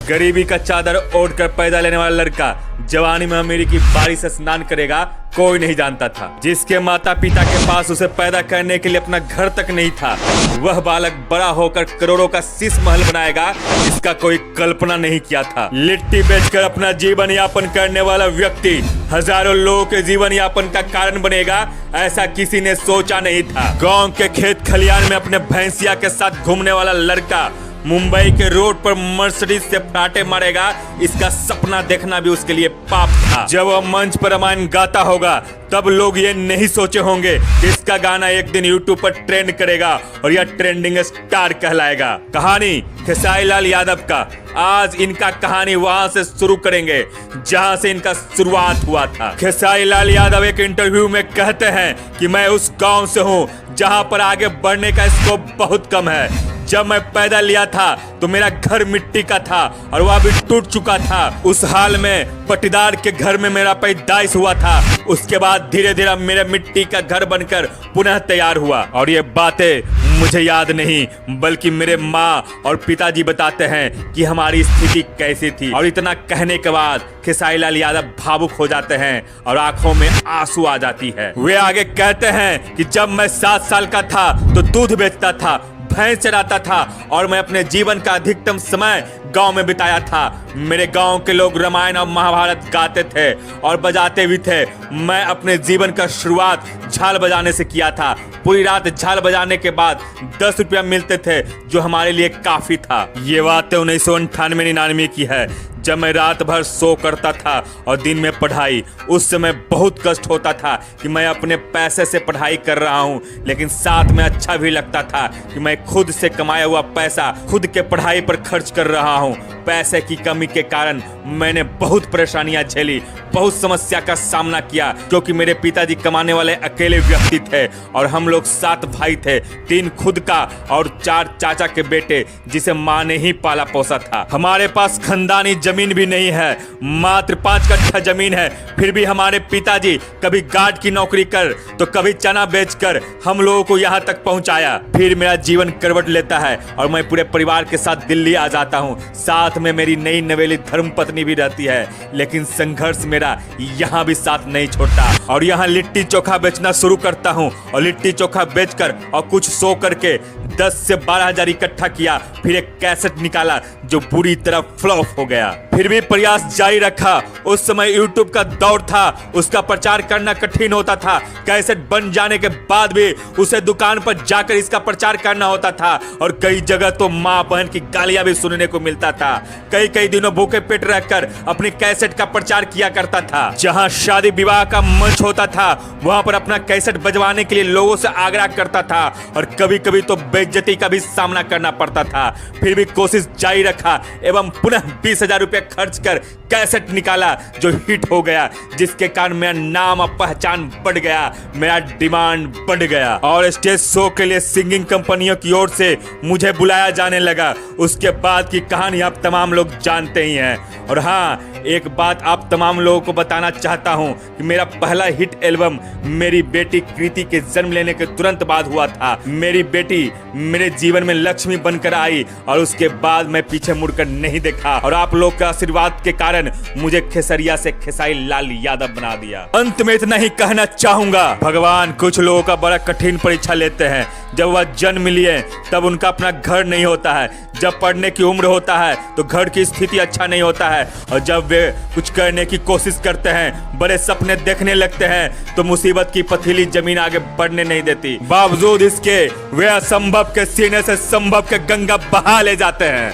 गरीबी का चादर ओढ़ कर पैदा लेने वाला लड़का जवानी में अमीरी की बारिश से स्नान करेगा, कोई नहीं जानता था। जिसके माता पिता के पास उसे पैदा करने के लिए अपना घर तक नहीं था, वह बालक बड़ा होकर करोड़ों का शीश महल बनाएगा, इसका कोई कल्पना नहीं किया था। लिट्टी बेचकर अपना जीवन यापन करने वाला व्यक्ति हजारों लोगों के जीवन यापन का कारण बनेगा, ऐसा किसी ने सोचा नहीं था। गांव के खेत खलियान में अपने भैंसिया के साथ घूमने वाला लड़का मुंबई के रोड पर मर्सिडीज से फटाटे मारेगा, इसका सपना देखना भी उसके लिए पाप था। जब वह मंच पर रामायण गाता होगा तब लोग ये नहीं सोचे होंगे कि इसका गाना एक दिन यूट्यूब पर ट्रेंड करेगा और यह ट्रेंडिंग स्टार कहलाएगा। कहानी खेसारी लाल यादव का। आज इनका कहानी वहां से शुरू करेंगे जहां से इनका शुरुआत हुआ था। खेसारी लाल यादव एक इंटरव्यू में कहते हैं कि मैं उस गांव से हूं जहां पर आगे बढ़ने का स्कोप बहुत कम है। जब मैं पैदा लिया था तो मेरा घर मिट्टी का था और वह भी टूट चुका था। उस हाल में पटीदार के घर में मेरा पैदाइश हुआ था। उसके बाद धीरे धीरे मेरा मिट्टी का घर बनकर पुनः तैयार हुआ। और ये बातें मुझे याद नहीं बल्कि मेरे माँ और पिताजी बताते हैं कि हमारी स्थिति कैसी थी। और इतना कहने के बाद खेसारी लाल यादव भावुक हो जाते हैं और आंखों में आंसू आ जाती है। वे आगे कहते हैं कि जब मैं 7 साल का था तो दूध बेचता था, भैंस चराता था और मैं अपने जीवन का अधिकतम समय गांव में बिताया था। मेरे गांव के लोग रामायण और महाभारत गाते थे और बजाते भी थे। मैं अपने जीवन का शुरुआत झाल बजाने से किया था। पूरी रात झाल बजाने के बाद 10 रुपया मिलते थे जो हमारे लिए काफी था। ये बातें 1998-99 की है जब मैं रात भर सो करता था और दिन में पढ़ाई। उस समय बहुत कष्ट होता था कि मैं अपने पैसे से पढ़ाई कर रहा हूँ, लेकिन साथ में अच्छा भी लगता था कि मैं खुद से कमाया हुआ पैसा खुद के पढ़ाई पर खर्च कर रहा हूँ। पैसे की कमी के कारण मैंने बहुत परेशानियां झेली, बहुत समस्या का सामना किया, क्योंकि मेरे पिताजी कमाने वाले अकेले व्यक्ति थे और हम लोग 7 भाई थे, 3 खुद का और 4 चाचा के बेटे जिसे माँ ने ही पाला पोसा था। हमारे पास खानदानी जमीन भी नहीं है, मात्र 5 कट्ठा जमीन है। फिर भी हमारे पिताजी कभी गार्ड की नौकरी कर तो कभी चना बेचकर हम लोगों को यहाँ तक पहुँचाया। फिर मेरा जीवन करवट लेता है और मैं पूरे परिवार के साथ दिल्ली आ जाता हूँ। साथ में मेरी नई नवेली धर्मपत्नी भी रहती है, लेकिन संघर्ष मेरा यहाँ भी साथ नहीं छोड़ता। और यहाँ लिट्टी चोखा बेचना शुरू करता हूँ और लिट्टी चोखा बेचकर और कुछ सो करके 10 से 12 हजार इकट्ठा किया। फिर एक कैसेट निकाला जो बुरी तरह फ्लॉप हो गया। फिर भी प्रयास जारी रखा। उस समय यूट्यूब का दौर था, उसका प्रचार करना कठिन होता था। कैसेट बन जाने के बाद भी उसे दुकान पर जाकर इसका प्रचार करना होता था और कई जगह तो माँ बहन की गालियां भी सुनने को मिलता था। कई दिनों भूखे पेट रहकर अपनी कैसेट का प्रचार किया करता था। जहां शादी विवाह का मंच होता था वहां पर अपना कैसेट बजवाने के लिए लोगों से आग्रह करता था और कभी कभी तो बेइज्जती का भी सामना करना पड़ता था। फिर भी कोशिश जारी रखा एवं पुनः 20,000 रुपए खर्च कर कैसेट निकाला जो हिट हो गया, जिसके कारण मेरा नाम और पहचान बढ़ गया, मेरा डिमांड बढ़ गया और स्टेज शो के लिए सिंगिंग कंपनियों की ओर से मुझे बुलाया जाने लगा। उसके बाद की कहानी आप तमाम लोग जानते ही हैं। और हाँ, एक बात आप तमाम लोगों को बताना चाहता हूँ कि मेरा पहला हिट एल्बम मेरी बेटी कृति के जन्म लेने के तुरंत बाद हुआ था। मेरी बेटी मेरे जीवन में लक्ष्मी बनकर आई और उसके बाद मैं पीछे मुड़कर नहीं देखा और आप लोग के आशीर्वाद के कारण मुझे खेसरिया से खेसारी लाल यादव बना दिया। अंत में इतना ही कहना चाहूंगा, भगवान कुछ लोगों का बड़ा कठिन परीक्षा लेते हैं। जब वह जन्म लिए तब उनका अपना घर नहीं होता है, जब पढ़ने की उम्र होता है तो घर की स्थिति अच्छा नहीं होता है और जब वे कुछ करने की कोशिश करते हैं, बड़े सपने देखने लगते हैं तो मुसीबत की पथरीली जमीन आगे बढ़ने नहीं देती। बावजूद इसके वे असंभव के सीने से संभव के गंगा बहा ले जाते हैं।